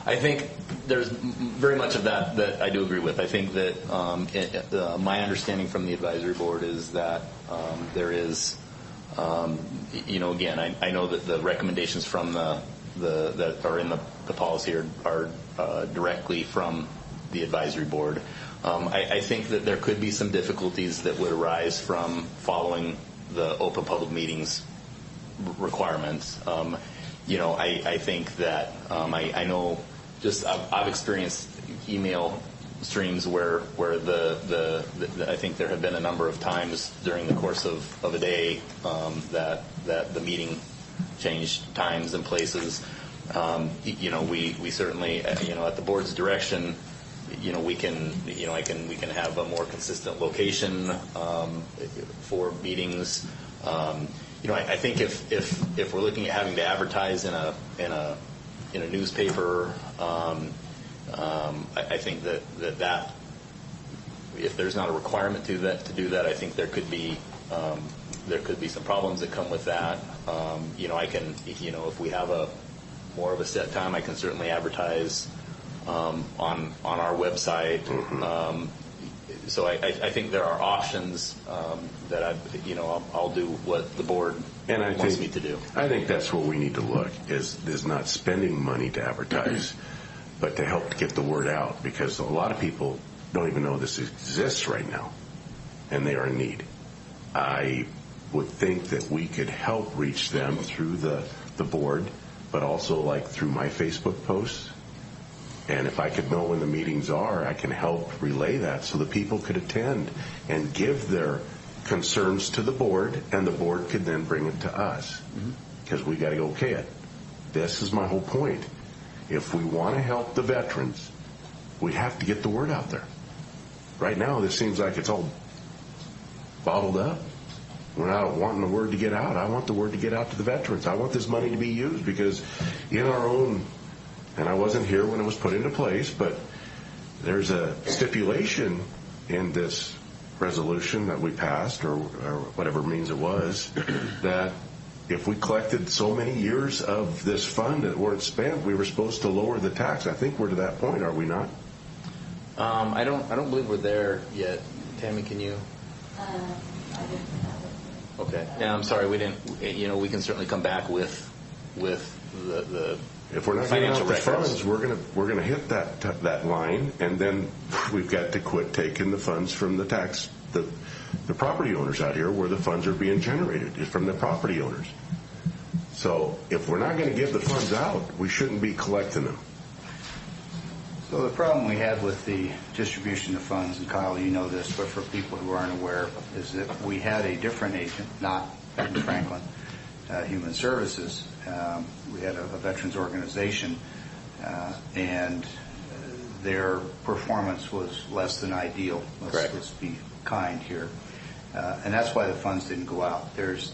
Speaker 4: I think there's very much of that I do agree with. I think that my understanding from the advisory board is that there is, again, I know that the recommendations from that are in the policy are directly from the advisory board. I think that there could be some difficulties that would arise from following the open public meetings requirements. I think that I know just I've experienced email streams where I think there have been a number of times during the course of a day that the meeting changed times and places. We certainly at the board's direction, we can have a more consistent location for meetings. I think if we're looking at having to advertise in a newspaper, I think that if there's not a requirement to do that, I think there could be some problems that come with that. I can if we have a more of a set time, I can certainly advertise on our website. So I think there are options that I'll do what the board wants me to do.
Speaker 6: I think that's where we need to look is not spending money to advertise, but to help get the word out, because a lot of people don't even know this exists right now, and they are in need. I would think that we could help reach them through the board, but also like through my Facebook posts. And if I could know when the meetings are, I can help relay that so the people could attend and give their concerns to the board, and the board could then bring it to us, because we got to okay it. This is my whole point. If we want to help the veterans, we have to get the word out there. Right now, this seems like it's all bottled up. We're not wanting the word to get out. I want the word to get out to the veterans. I want this money to be used, because in our own, and I wasn't here when it was put into place, but there's a stipulation in this resolution that we passed, or whatever means it was, that if we collected so many years of this fund that weren't spent, we were supposed to lower the tax. I think we're to that point, are we not?
Speaker 4: I don't believe we're there yet. Tammy, can you?
Speaker 1: I didn't have it.
Speaker 4: Okay. Yeah, I'm sorry. We didn't. We can certainly come back with the
Speaker 6: if we're not getting out the funds, we're gonna hit that line, and then we've got to quit taking the funds from the tax the property owners out here, where the funds are being generated is from the property owners. So if we're not going to give the funds out, we shouldn't be collecting them.
Speaker 5: So the problem we had with the distribution of funds, and Kyle, you know this, but for people who aren't aware, is that we had a different agent, not Benton Franklin Human Services. We had a veterans organization, and their performance was less than ideal. Let's be kind here. And that's why the funds didn't go out. There's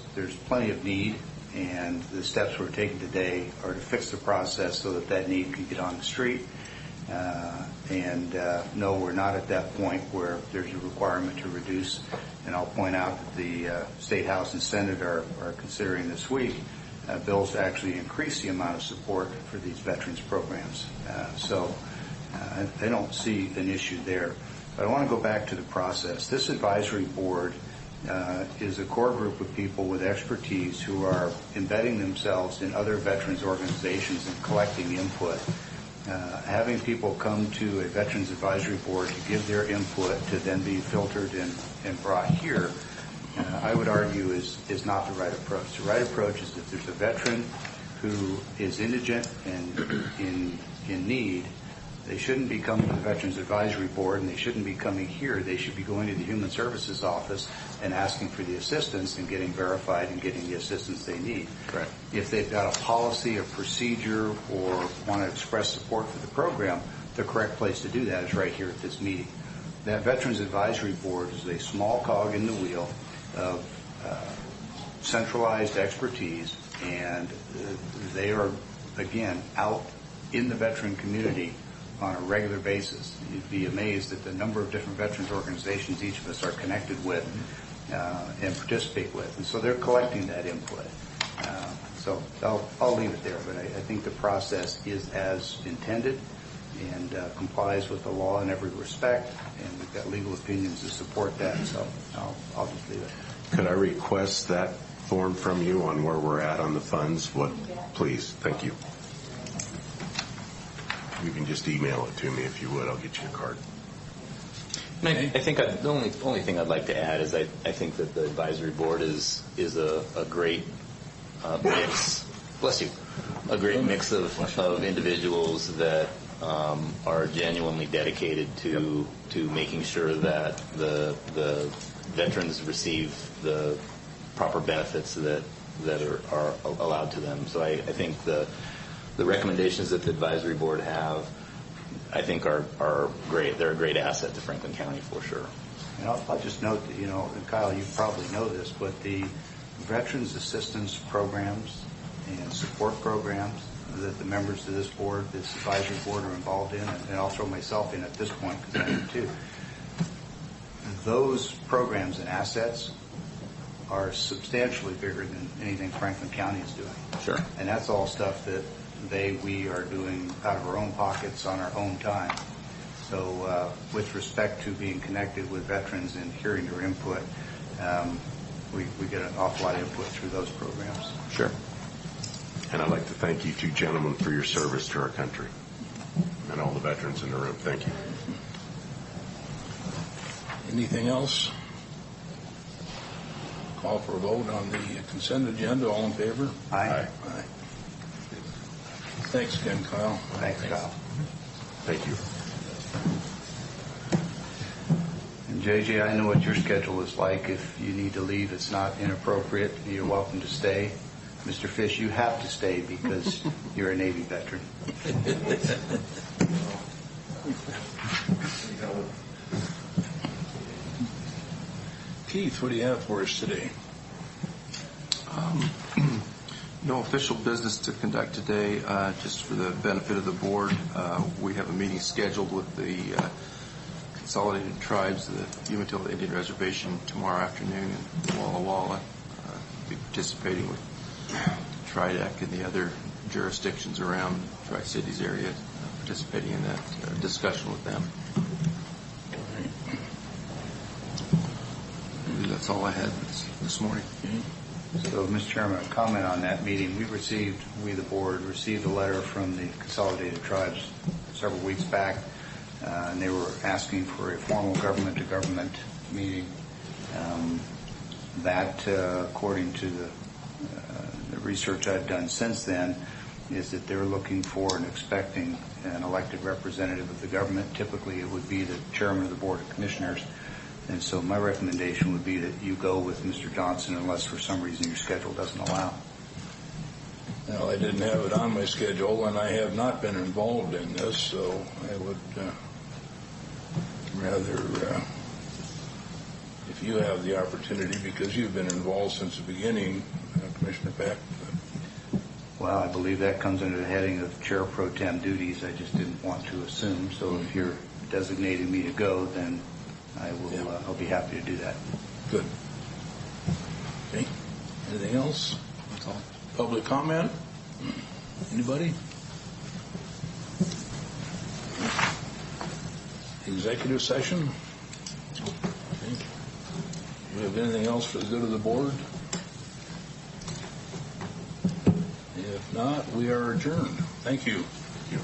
Speaker 5: plenty of need, and the steps we're taking today are to fix the process so that need can get on the street. No, we're not at that point where there's a requirement to reduce. And I'll point out that the State House and Senate are considering this week bills to actually increase the amount of support for these veterans programs. So I don't see an issue there. But I want to go back to the process. This advisory board is a core group of people with expertise who are embedding themselves in other veterans organizations and collecting input. Having people come to a Veterans Advisory Board to give their input to then be filtered and brought here, I would argue is not the right approach. The right approach is if there's a veteran who is indigent and in need, they shouldn't be coming to the Veterans Advisory Board, and they shouldn't be coming here. They should be going to the Human Services Office and asking for the assistance and getting verified and getting the assistance they need.
Speaker 4: Correct.
Speaker 5: If they've got a policy or procedure or want to express support for the program, the correct place to do that is right here at this meeting. That Veterans Advisory Board is a small cog in the wheel of centralized expertise, and they are, again, out in the veteran community on a regular basis. You'd be amazed at the number of different veterans organizations each of us are connected with and participate with. And so they're collecting that input. So I'll leave it there, but I think the process is as intended and complies with the law in every respect, and we've got legal opinions to support that, so I'll just leave it.
Speaker 6: Could I request that form from you on where we're at on the funds? Please, thank you. you can just email it to me if you would. I'll get you a card.
Speaker 4: And I think the only thing I'd like to add is I think that the advisory board is a great mix. Bless you. A great mix of individuals that are genuinely dedicated to making sure that the veterans receive the proper benefits that are allowed to them. So I think the recommendations that the advisory board have, I think are great. They're a great asset to Franklin County for sure.
Speaker 5: And I'll just note that, and Kyle, you probably know this, but the Veterans Assistance Programs and support programs that the members of this board, this advisory board, are involved in, and I'll throw myself in at this point because I am too, those programs and assets are substantially bigger than anything Franklin County is doing.
Speaker 4: Sure.
Speaker 5: And that's all stuff that we are doing out of our own pockets on our own time. So with respect to being connected with veterans and hearing their input, we get an awful lot of input through those programs.
Speaker 4: Sure.
Speaker 6: And I'd like to thank you two gentlemen for your service to our country and all the veterans in the room. Thank you.
Speaker 2: Anything else? Call for a vote on the consent agenda. All in favor?
Speaker 5: Aye.
Speaker 2: Aye. Thanks again, Kyle.
Speaker 5: Thanks, Kyle.
Speaker 6: Thank you.
Speaker 5: And JJ, I know what your schedule is like. If you need to leave, it's not inappropriate. You're welcome to stay. Mr. Fish, you have to stay because you're a Navy veteran.
Speaker 2: Keith, what do you have for us today?
Speaker 8: No official business to conduct today. Just for the benefit of the board, we have a meeting scheduled with the Consolidated Tribes of the Umatilla Indian Reservation tomorrow afternoon in Walla Walla. Be participating with TRIDAC and the other jurisdictions around Tri-Cities area, participating in that discussion with them. That's all I had this morning.
Speaker 5: So, Mr. Chairman, a comment on that meeting. We the board received a letter from the Consolidated Tribes several weeks back, and they were asking for a formal government-to-government meeting. That, according to the research I've done since then, is that they're looking for and expecting an elected representative of the government. Typically, it would be the chairman of the Board of Commissioners. And so my recommendation would be that you go with Mr. Johnson unless for some reason your schedule doesn't allow.
Speaker 2: Well, I didn't have it on my schedule, and I have not been involved in this, so I would rather, if you have the opportunity, because you've been involved since the beginning, Commissioner Peck.
Speaker 5: Well, I believe that comes under the heading of Chair Pro Tem duties. I just didn't want to assume. So if you're designating me to go, then I will.
Speaker 2: Yeah.
Speaker 5: I'll be happy to do that.
Speaker 2: Good. Okay. Anything else? Public comment? Anybody? Executive session? Okay. Do we have anything else for the good of the board? If not, we are adjourned. Thank you.
Speaker 6: Thank you.